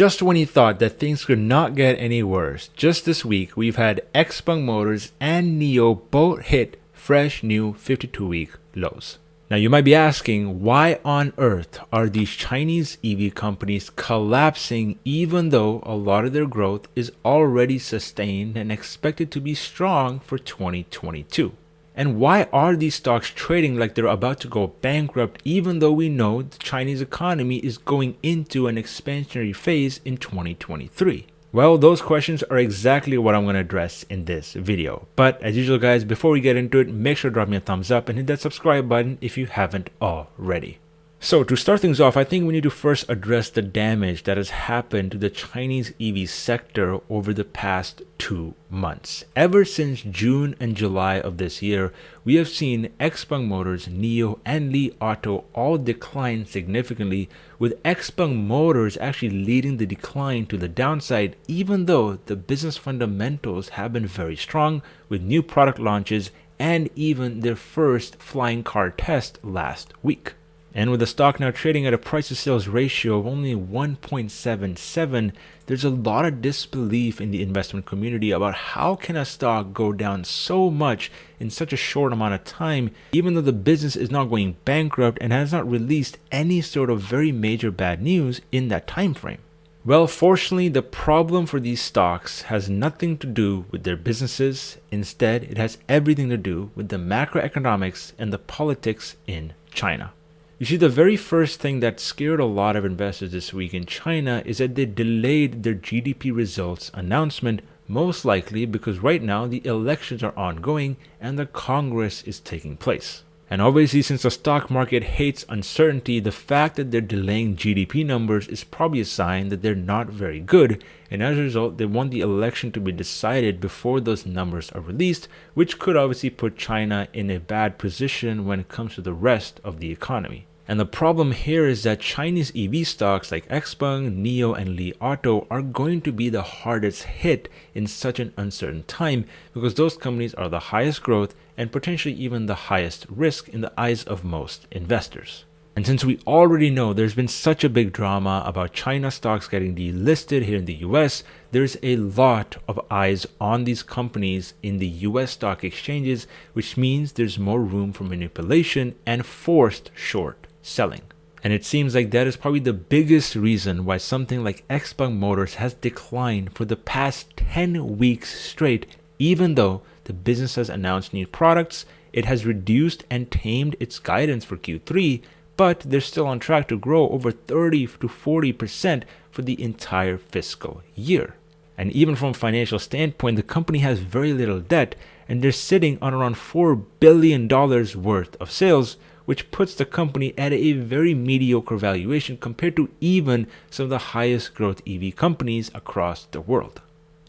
Just when you thought that things could not get any worse, just this week we've had Xpeng Motors and Nio both hit fresh new 52-week lows. Now you might be asking, why on earth are these Chinese EV companies collapsing even though a lot of their growth is already sustained and expected to be strong for 2022? And why are these stocks trading like they're about to go bankrupt even though we know the Chinese economy is going into an expansionary phase in 2023? Well, those questions are exactly what I'm going to address in this video. But as usual guys, before we get into it, make sure to drop me a thumbs up and hit that subscribe button if you haven't already. So to start things off, I think we need to first address the damage that has happened to the Chinese EV sector over the past 2 months. Ever since June and July of this year, we have seen Xpeng Motors, Nio, and Li Auto all decline significantly, with Xpeng Motors actually leading the decline to the downside, even though the business fundamentals have been very strong with new product launches and even their first flying car test last week. And with the stock now trading at a price to sales ratio of only 1.77, there's a lot of disbelief in the investment community about how can a stock go down so much in such a short amount of time, even though the business is not going bankrupt and has not released any sort of very major bad news in that time frame. Well, fortunately, the problem for these stocks has nothing to do with their businesses. Instead, it has everything to do with the macroeconomics and the politics in China. You see, the very first thing that scared a lot of investors this week in China is that they delayed their GDP results announcement, most likely because right now the elections are ongoing and the Congress is taking place. And obviously, since the stock market hates uncertainty, the fact that they're delaying GDP numbers is probably a sign that they're not very good, and as a result, they want the election to be decided before those numbers are released, which could obviously put China in a bad position when it comes to the rest of the economy. And the problem here is that Chinese EV stocks like Xpeng, Nio, and Li Auto are going to be the hardest hit in such an uncertain time because those companies are the highest growth and potentially even the highest risk in the eyes of most investors. And since we already know there's been such a big drama about China stocks getting delisted here in the US, there's a lot of eyes on these companies in the US stock exchanges, which means there's more room for manipulation and forced short selling. And it seems like that is probably the biggest reason why something like Xpeng Motors has declined for the past 10 weeks straight, even though the business has announced new products, it has reduced and tamed its guidance for Q3, but they're still on track to grow over 30 to 40% for the entire fiscal year. And even from a financial standpoint, the company has very little debt and they're sitting on around $4 billion worth of sales, which puts the company at a very mediocre valuation compared to even some of the highest growth EV companies across the world.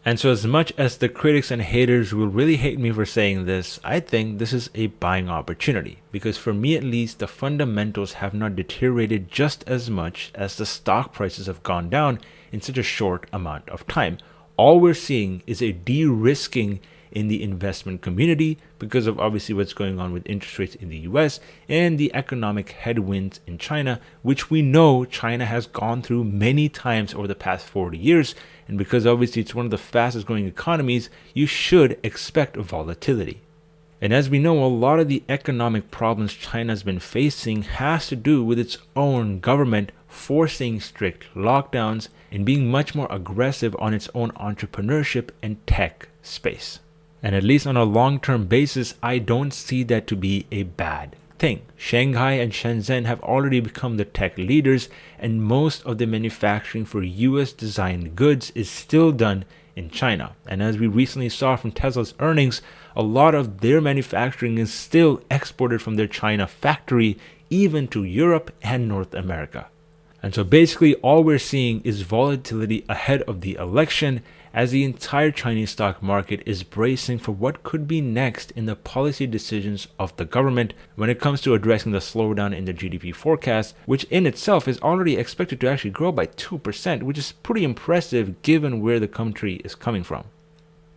And so as much as the critics and haters will really hate me for saying this, I think this is a buying opportunity because for me at least, the fundamentals have not deteriorated just as much as the stock prices have gone down in such a short amount of time. All we're seeing is a de-risking in the investment community because of obviously what's going on with interest rates in the US and the economic headwinds in China, which we know China has gone through many times over the past 40 years. And because obviously it's one of the fastest growing economies, you should expect volatility. And as we know, a lot of the economic problems China has been facing has to do with its own government forcing strict lockdowns and being much more aggressive on its own entrepreneurship and tech space. And at least on a long-term basis, I don't see that to be a bad thing. Shanghai and Shenzhen have already become the tech leaders, and most of the manufacturing for US designed goods is still done in China. And as we recently saw from Tesla's earnings, a lot of their manufacturing is still exported from their China factory, even to Europe and North America. And so basically all we're seeing is volatility ahead of the election as the entire Chinese stock market is bracing for what could be next in the policy decisions of the government when it comes to addressing the slowdown in the GDP forecast, which in itself is already expected to actually grow by 2%, which is pretty impressive given where the country is coming from.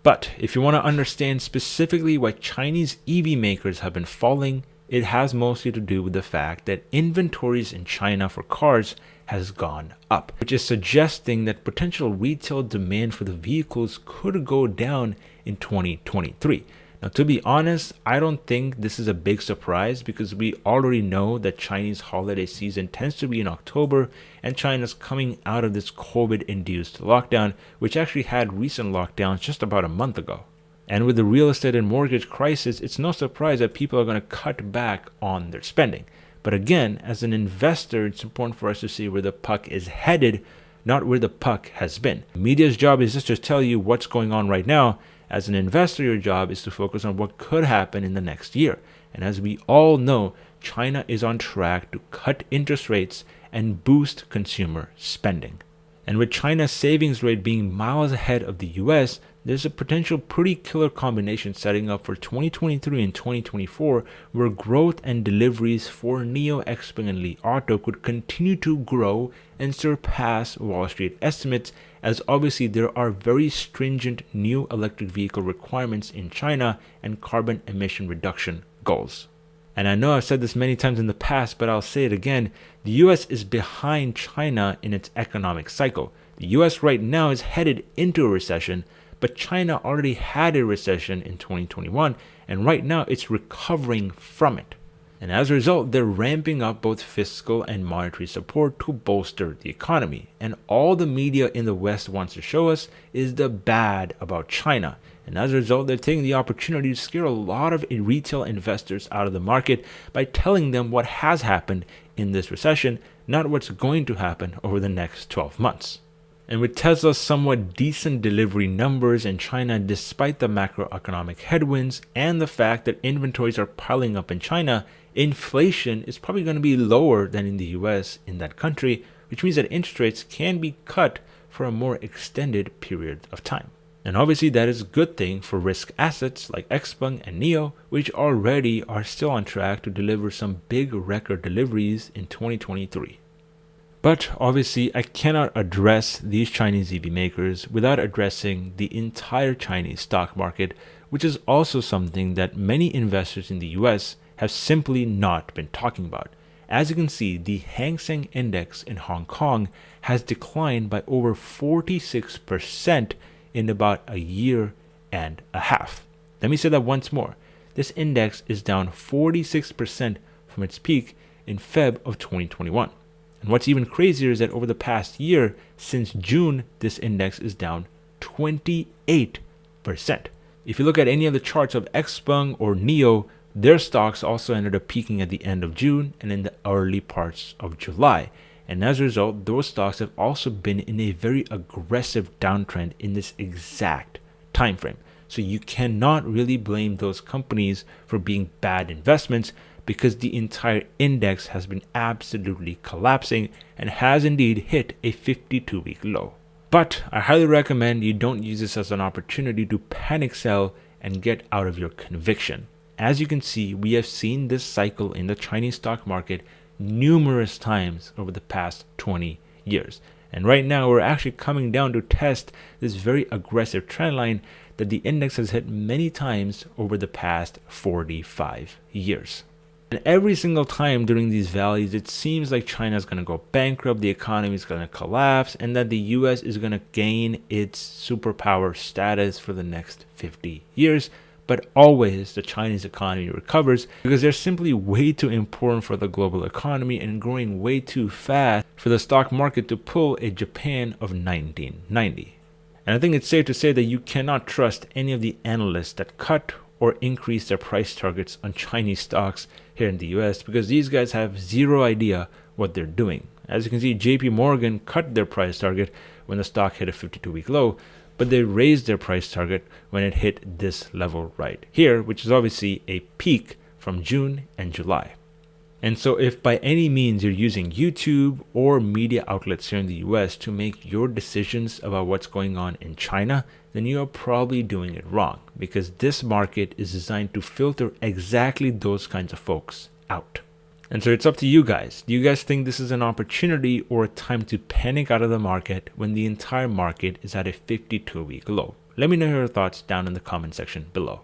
But if you want to understand specifically why Chinese EV makers have been falling, it has mostly to do with the fact that inventories in China for cars has gone up, which is suggesting that potential retail demand for the vehicles could go down in 2023. Now, to be honest, I don't think this is a big surprise because we already know that Chinese holiday season tends to be in October, and China's coming out of this COVID-induced lockdown, which actually had recent lockdowns just about a month ago. And with the real estate and mortgage crisis, it's no surprise that people are going to cut back on their spending. But again, as an investor, it's important for us to see where the puck is headed, not where the puck has been. Media's job is just to tell you what's going on right now. As an investor, your job is to focus on what could happen in the next year. And as we all know, China is on track to cut interest rates and boost consumer spending. And with China's savings rate being miles ahead of the US, there's a potential pretty killer combination setting up for 2023 and 2024 where growth and deliveries for Nio, Xpeng, and Li Auto could continue to grow and surpass Wall Street estimates, as obviously there are very stringent new electric vehicle requirements in China and carbon emission reduction goals. And I know I've said this many times in the past, but I'll say it again. The US is behind China in its economic cycle. The US right now is headed into a recession, but China already had a recession in 2021, and right now it's recovering from it. And as a result, they're ramping up both fiscal and monetary support to bolster the economy. And all the media in the West wants to show us is the bad about China. And as a result, they're taking the opportunity to scare a lot of retail investors out of the market by telling them what has happened in this recession, not what's going to happen over the next 12 months. And with Tesla's somewhat decent delivery numbers in China despite the macroeconomic headwinds and the fact that inventories are piling up in China, inflation is probably going to be lower than in the US in that country, which means that interest rates can be cut for a more extended period of time. And obviously that is a good thing for risk assets like Xpeng and Nio, which already are still on track to deliver some big record deliveries in 2023. But obviously I cannot address these Chinese EV makers without addressing the entire Chinese stock market, which is also something that many investors in the US have simply not been talking about. As you can see, the Hang Seng index in Hong Kong has declined by over 46% in about a year and a half. Let me say that once more. This index is down 46% from its peak in Feb of 2021. And what's even crazier is that over the past year, since June, this index is down 28%. If you look at any of the charts of Xpeng or Nio, their stocks also ended up peaking at the end of June and in the early parts of July. And as a result, those stocks have also been in a very aggressive downtrend in this exact time frame. So you cannot really blame those companies for being bad investments because the entire index has been absolutely collapsing and has indeed hit a 52-week low. But I highly recommend you don't use this as an opportunity to panic sell and get out of your conviction. As you can see, we have seen this cycle in the Chinese stock market numerous times over the past 20 years. And right now we're actually coming down to test this very aggressive trend line that the index has hit many times over the past 45 years. And every single time during these valleys, it seems like China is going to go bankrupt, the economy is going to collapse, and that the US is going to gain its superpower status for the next 50 years. But always the Chinese economy recovers because they're simply way too important for the global economy and growing way too fast for the stock market to pull a Japan of 1990. And I think it's safe to say that you cannot trust any of the analysts that cut or increase their price targets on Chinese stocks here in the US because these guys have zero idea what they're doing. As you can see, JP Morgan cut their price target when the stock hit a 52-week low, but they raised their price target when it hit this level right here, which is obviously a peak from June and July. And so if by any means you're using YouTube or media outlets here in the US to make your decisions about what's going on in China, then you are probably doing it wrong because this market is designed to filter exactly those kinds of folks out. And so it's up to you guys. Do you guys think this is an opportunity or a time to panic out of the market when the entire market is at a 52-week low? Let me know your thoughts down in the comment section below.